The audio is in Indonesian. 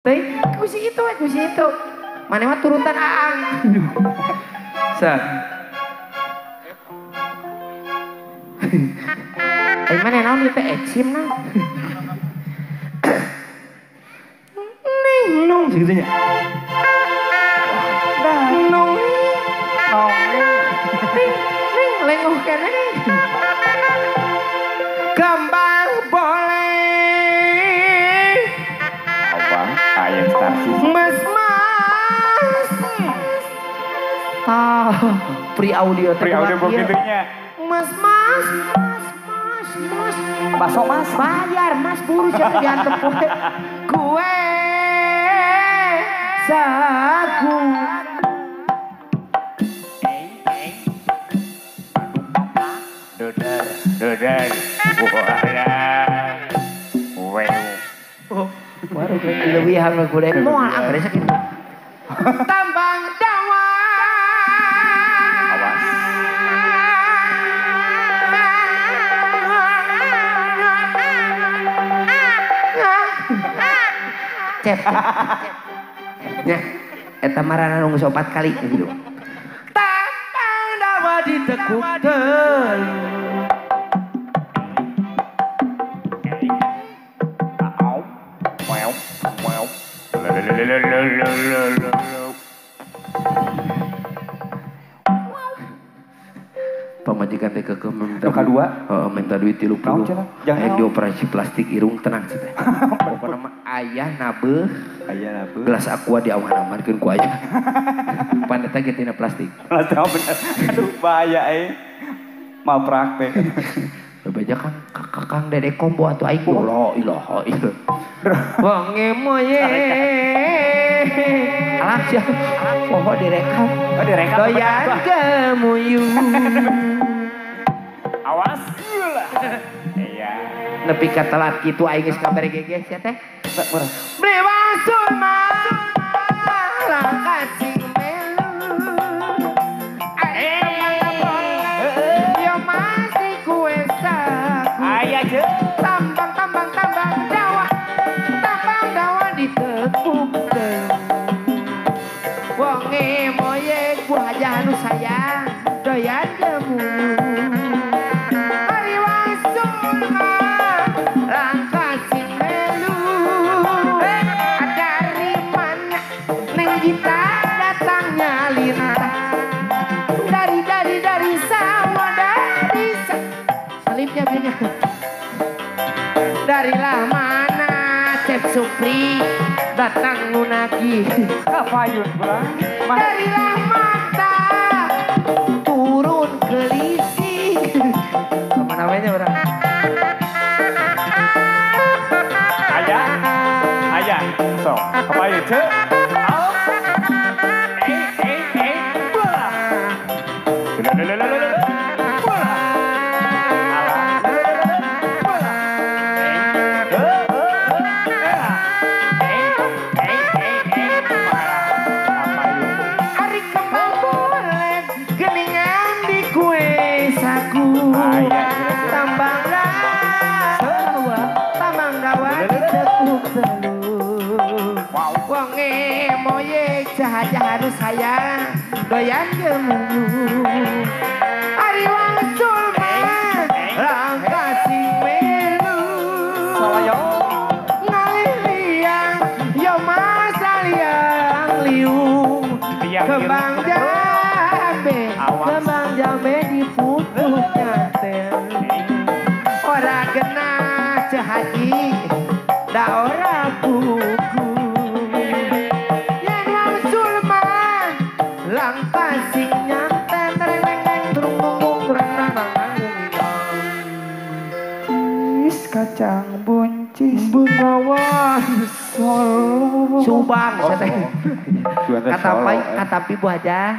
Kusi itu. Mana mah turutan Aang. Sa. Mana naon ieu teh ecim na. Ning nung segitunya. Dah nung. Nong. Ning lengoh kene. Kembang boleh. Apa? Ayam starsi. Mas. Free audio begitunya. Mas. Masuk mas. Bayar mas buru siapa diantem gue saku. Dodar. Baru lebih hangat gue deh. Mau angker sakit. Tambang dawa. Awas. Cep. Ya, eta marana nunggu 4 kali gitu. Tambang dawa ditekuk telu. Pamajikan teh kekeh minta duit 30. Jangan dioperasi plastik irung tenang teh. Pokona mah aya nabeeh. Gelas aqua diaman-amankeun ku aya. Pan eta ge tina plastik. Aduh bahaya mau praktek. Bebeja Kang Dede kombo atuh aing la ilaha illallah. Wange moye. Alah sia. Poho direkam. Doyan gemuyung. Awas lah. Iya. Nepi ka telat kitu aing geus kabere gege sia teh. Bewasul mah kasih melu. Yo masih kue saku. Aya je. Tambang dawa ditekuk teu. Wonge moye ku aja anu sayang doyan gemuyung. Ari wasul mah langkasih melu. Dari mana neng kita datangnya lintah. Dari sawah salibnya punya. Darilah mana Cep Supri datang nunagi. Kapayun pulang. Darilah mata turun ke lisik. Kemana wenya orang? Ayah. So, kapayun ce? Wonge moye jahat harus sayang doyan gemuyung. Ari wasul mah langkasih melu. Ngalih liang yo masa liang liung. Kembang jambe diputusnya teh. Ora genah cehaji da ora buku. Langkasing nyanten tereng turung Kacang buncis Bengawan Solo Subang kata kata pi Bu aja.